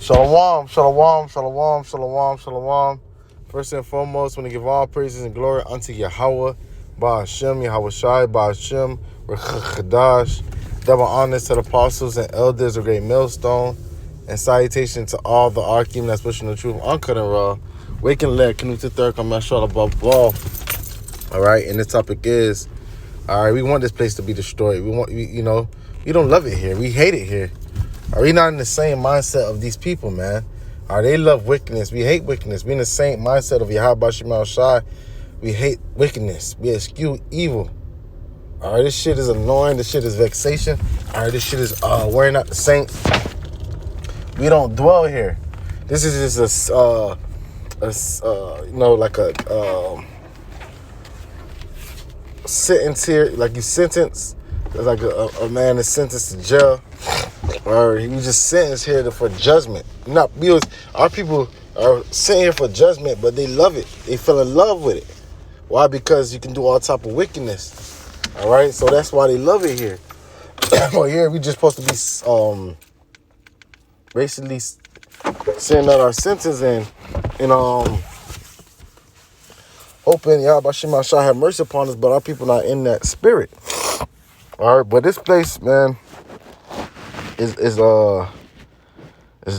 Shalom, shalom, shalom, shalom, shalom. First and foremost, I want to give all praises and glory unto Yahweh, Ba'ashem, Yahweh Shai, Ba'ashem, Chadash. Double honors to the apostles and elders of Great Millstone, and salutation to all the Arkim that's pushing the truth, uncut and raw. Waking let Canute the third come out above all. All right, and the topic is, all right, we want this place to be destroyed. We don't love it here. We hate it here. Are we not in the same mindset of these people, man? They love wickedness. We hate wickedness. We in the same mindset of Yahweh Shemal Shai. We hate wickedness. We eschew evil. This shit is annoying. This shit is vexation. This shit is wearing out the saints. We don't dwell here. This is just like a sentence here, like you sentence. It's like a man is sentenced to jail. Or he was just sentenced here for judgment. Our people are sitting here for judgment, but they love it. They fell in love with it. Why? Because you can do all type of wickedness. All right, so that's why they love it here. Well, here we just supposed to be basically sending out our sentence and hoping Yahweh Shema shall have mercy upon us, but our people not in that spirit. All right, but this place, man, is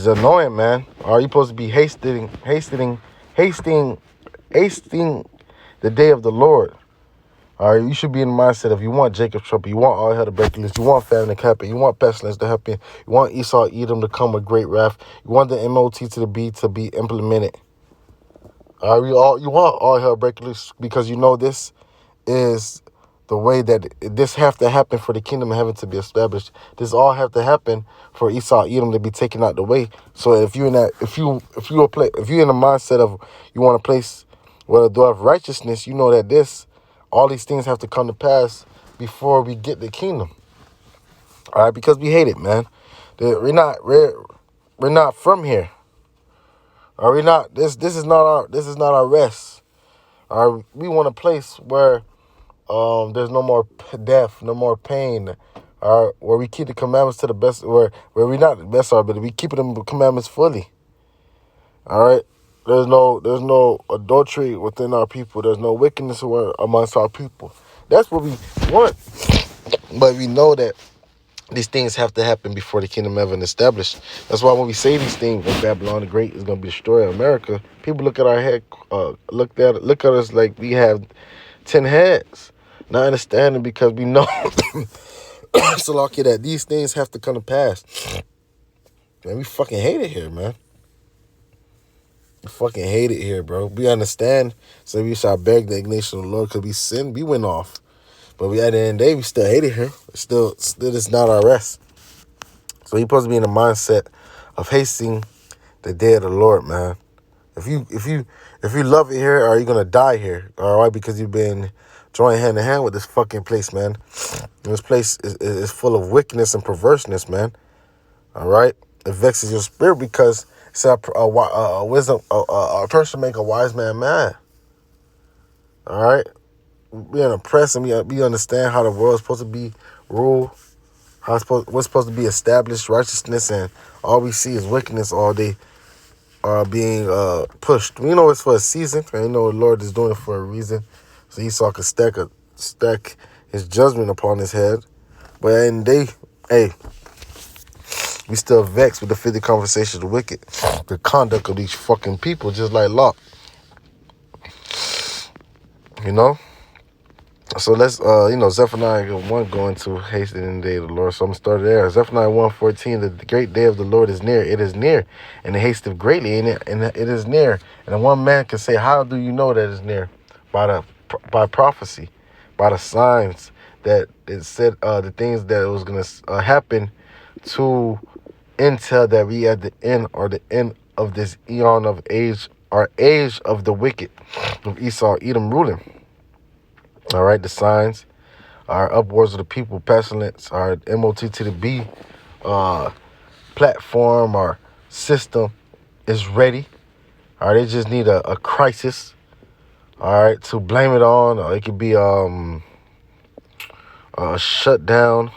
annoying, man. You supposed to be hasting the day of the Lord. You should be in the mindset of you want Jacob's trouble, you want all hell to break loose, you want famine to happen, you want pestilence to happen, you want Esau, Edom to come with great wrath, you want the MOT to be implemented. You want all hell to break loose because you know this is the way that this have to happen for the kingdom of heaven to be established. This all have to happen for Esau, Edom to be taken out the way. So if you're in the mindset of you want a place where the door of righteousness, you know that all these things have to come to pass before we get the kingdom. All right, because we hate it, man. We're not from here. Are we not? This is not our rest. We want a place where there's no more death, no more pain, where we keep the commandments to the best, where we not the best are, but we keep the commandments fully. All right, there's no adultery within our people. There's no wickedness amongst our people. That's what we want, but we know that these things have to happen before the kingdom of heaven is established. That's why when we say these things, when Babylon the Great is going to destroy America, people look at our head, look at us like we have 10 heads. Not understanding because we know so lucky that these things have to come to pass. Man, we fucking hate it here, man. We fucking hate it here, bro. We understand, so we shall beg the indignation of the Lord because we sinned, we went off. But at the end of the day, we still hate it here. Still it's not our rest. So you're supposed to be in the mindset of hasting the day of the Lord, man. If you love it here, are you gonna die here? All right, because you've been join hand in hand with this fucking place, man. And this place is full of wickedness and perverseness, man. All right, it vexes your spirit because it's a person make a wise man mad. All right, we are oppressed and we understand how the world is supposed to be ruled, what's supposed to be established, righteousness, and all we see is wickedness all day being pushed. We know it's for a season, and we know the Lord is doing it for a reason. So Esau could stack his judgment upon his head. But we still vexed with the 50 conversations of the wicked. The conduct of these fucking people, just like Lot. You know? So let's, Zephaniah 1 going to hasten in the day of the Lord. So I'm going to start there. Zephaniah 1:14, the great day of the Lord is near. It is near, and it hasteth greatly, and it is near. And one man can say, how do you know that it's near? By prophecy, by the signs that it said, the things that was going to happen to intel that we at the end of this eon of age, or age of the wicked, of Esau, Edom ruling. All right, the signs are upwards of the people, pestilence, our MOT to the B platform or system is ready. All right, they just need a crisis. All right, to blame it on. It could be a shutdown.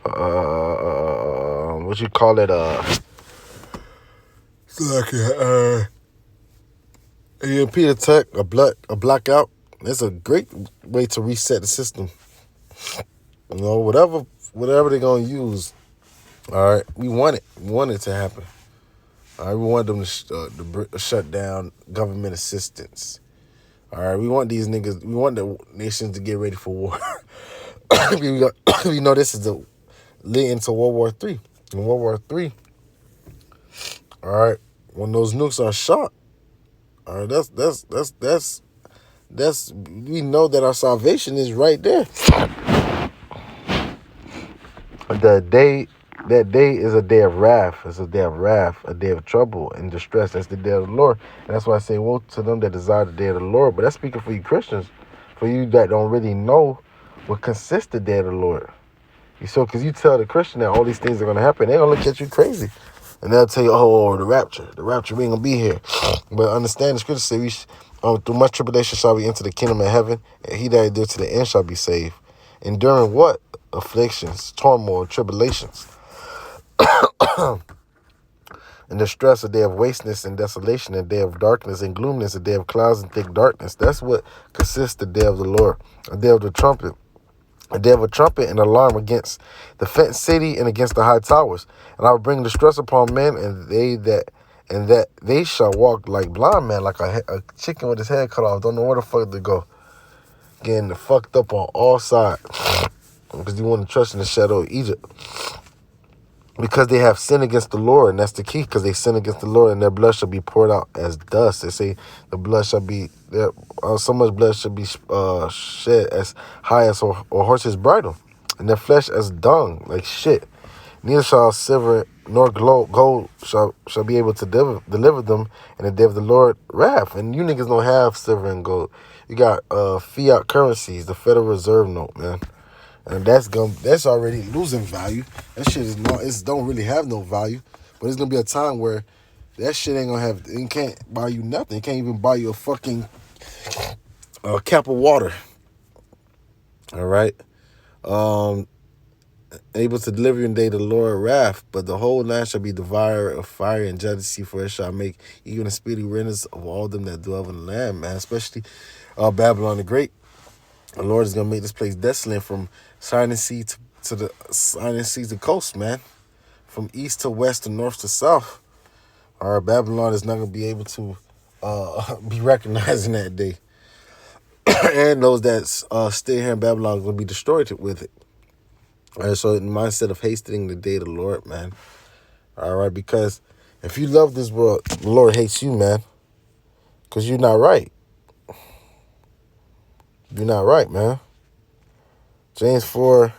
What you call it? Like EMP attack, a blackout. It's a great way to reset the system. You know, whatever they're gonna use. All right, we want it. We want it to happen. All right, we want them to shut down government assistance. All right, we want these niggas. We want the nations to get ready for war. We know this is the lead into World War III. In World War III, all right, when those nukes are shot, all right, that's we know that our salvation is right there. That day is a day of wrath. It's a day of wrath, a day of trouble and distress. That's the day of the Lord. And that's why I say, woe to them that desire the day of the Lord. But that's speaking for you Christians, for you that don't really know what consists the day of the Lord. Because you tell the Christian that all these things are going to happen, they're going to look at you crazy. And they'll tell you, the rapture. The rapture, we ain't going to be here. But understand the scripture says, through much tribulation shall we enter the kingdom of heaven, and he that endure to the end shall be saved. Enduring what? Afflictions, turmoil, tribulations. And distress, a day of wasteness and desolation, a day of darkness and gloominess, a day of clouds and thick darkness. That's what consists the day of the Lord, a day of the trumpet. A day of a trumpet and alarm against the fenced city and against the high towers. And I will bring distress upon men, and that they shall walk like blind men, like a chicken with his head cut off. Don't know where the fuck to go. Getting fucked up on all sides. Because you want to trust in the shadow of Egypt. Because they have sinned against the Lord, and that's the key, because they sin against the Lord, and their blood shall be poured out as dust. They say the blood shall be, so much blood shall be shed as high as a horse's bridle, and their flesh as dung, like shit. Neither shall silver nor gold shall be able to deliver them in the day of the Lord wrath. And you niggas don't have silver and gold. You got fiat currencies, the Federal Reserve note, man. And that's already losing value. That shit don't really have no value. But it's gonna be a time where that shit ain't gonna have. It can't buy you nothing. It can't even buy you a fucking cap of water. All right. Able to deliver in the day of the Lord wrath, but the whole land shall be devoured of fire and jealousy, for it shall make even a speedy riddance of all them that dwell in the land, man. Especially Babylon the Great. The Lord is gonna make this place desolate from Sinai Sea to the Sinai Sea to the coast, man. From east to west to north to south. Our Babylon is not gonna be able to be recognized in that day. And those that stay here in Babylon are gonna be destroyed with it. All right, so in the mindset of hastening the day of the Lord, man. All right, because if you love this world, the Lord hates you, man. Because you're not right. You're not right, man. James 4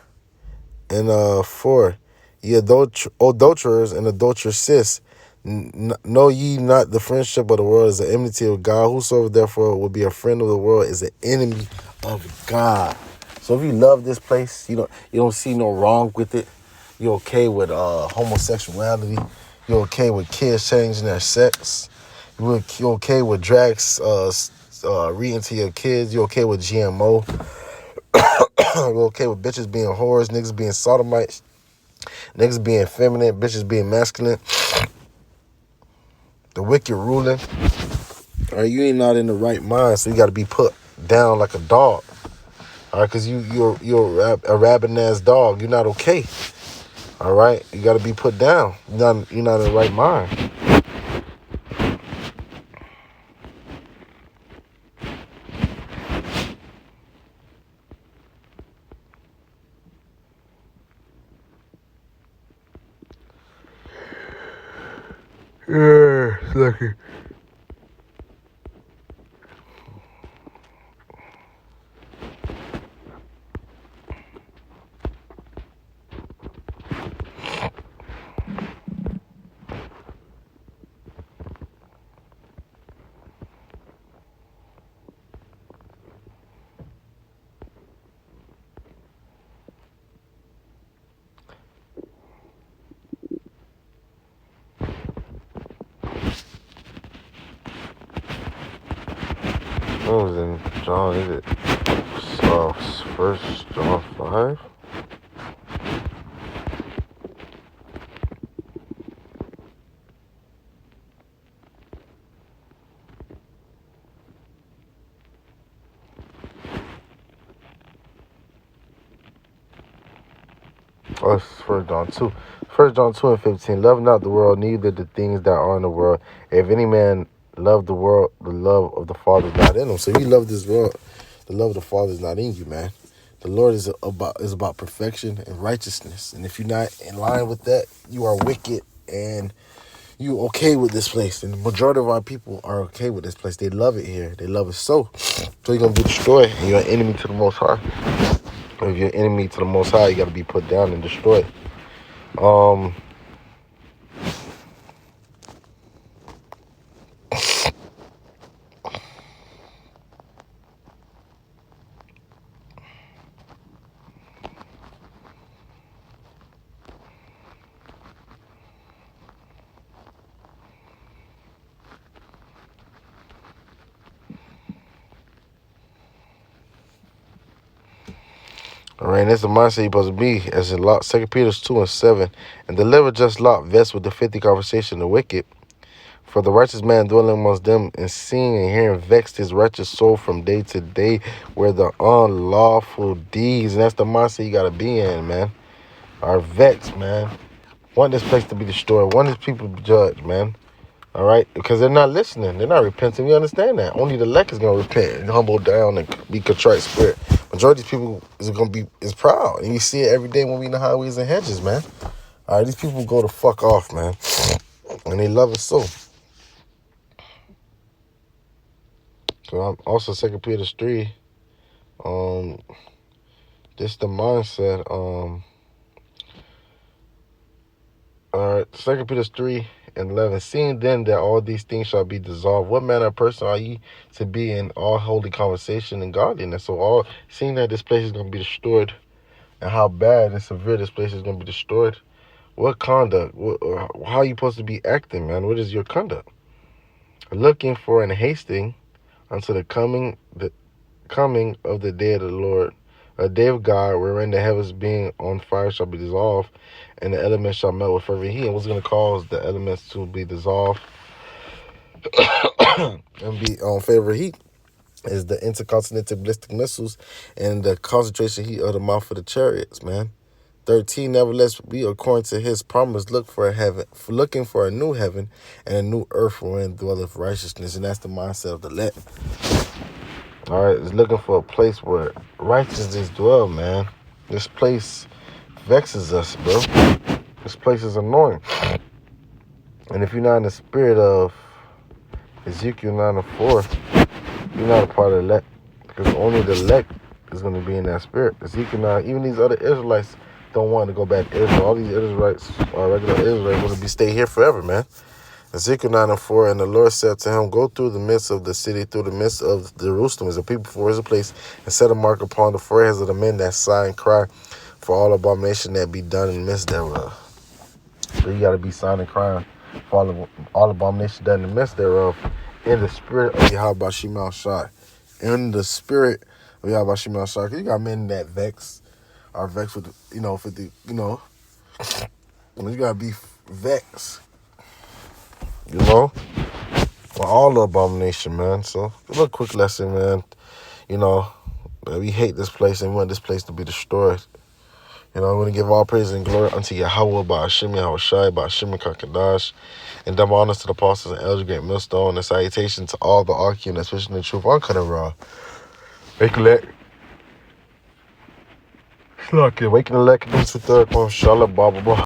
and 4. Ye adulterers and adulteresses, know ye not the friendship of the world is the enmity of God? Whosoever therefore will be a friend of the world is an enemy of God. So if you love this place, you don't see no wrong with it. You're okay with homosexuality. You're okay with kids changing their sex. You're okay with drags reading to your kids. You're okay with GMO. You're okay with bitches being whores, niggas being sodomites, niggas being feminine, bitches being masculine. The wicked ruling. All right, you ain't not in the right mind, so you got to be put down like a dog. All right, because you're a rabid ass dog. You're not okay. All right, you got to be put down. You're not in the right mind. Yeah, lucky. What was in John? Is it First John 5? Oh, it's 1 John 2. 1 John 2 and 15. Love not the world, neither the things that are in the world. If any man love the world, the love of the Father is not in him. So if you love this world, the love of the Father is not in you, man. The Lord is about perfection and righteousness. And if you're not in line with that, you are wicked and you okay with this place. And the majority of our people are okay with this place. They love it here. They love it so. So you're going to be destroyed. And you're an enemy to the Most High. If you're an enemy to the Most High, you got to be put down and destroyed. All right, and that's the mindset you're supposed to be, as in Lot, 2 Peter 2 and 7. And deliver just Lot, vexed with the filthy conversation of the wicked. For the righteous man dwelling amongst them, and seeing and hearing vexed his righteous soul from day to day, where the unlawful deeds, and that's the mindset you got to be in, man, are vexed, man. Want this place to be destroyed. Want these people to be judged, man. All right? Because they're not listening. They're not repenting. We understand that. Only the elect is going to repent and humble down and be contrite spirit. Majority of these people is proud. And you see it every day when we in the highways and hedges, man. All right? These people go to fuck off, man. And they love it so. So I'm also 2 Peter 3. This the mindset. All right, 2 Peter 3 and 11. Seeing then that all these things shall be dissolved, what manner of person are ye to be in all holy conversation and godliness? So seeing that this place is going to be destroyed, and how bad and severe this place is going to be destroyed, what conduct, how are you supposed to be acting, man? What is your conduct? Looking for and hasting unto the coming of the day of the Lord, a day of God, wherein the heavens being on fire shall be dissolved, and the elements shall melt with fervent heat. And what's going to cause the elements to be dissolved and be on fervent heat is the intercontinental ballistic missiles and the concentration heat of the mouth of the chariots, man. 13, nevertheless, we, according to his promise, looking for a new heaven and a new earth wherein dwelleth righteousness. And that's the mindset of the elect. All right, it's looking for a place where righteousness dwell, man. This place vexes us, bro. This place is annoying. And if you're not in the spirit of Ezekiel 9 and 4, you're not a part of the elect. Because only the elect is going to be in that spirit. Ezekiel 9, even these other Israelites don't want to go back to Israel. All these Israelites, regular Israelites, want to stay here forever, man. Ezekiel 9 and 4, and the Lord said to him, go through the midst of the city, through the midst of Jerusalem, as a people before his place, and set a mark upon the foreheads of the men that sigh and cry for all abomination that be done in the midst thereof. So you got to be sighing and crying for all abomination done in the midst thereof, in the spirit of Yahweh Shema Shai. In the spirit of Yahweh Shema Shai. Because you got men that are vexed with, you got to be vexed. You know, for all the abomination, man. So, a little quick lesson, man. We hate this place and we want this place to be destroyed. I'm going to give all praise and glory unto Yahweh, by Hashem Yahweh Shai, by Hashem Kakadash, and double honors to the apostles and elders, great millstone, and salutation to all the Archean that's fishing the truth on Raw. Waking the elect, third, Shalom, blah, blah, blah.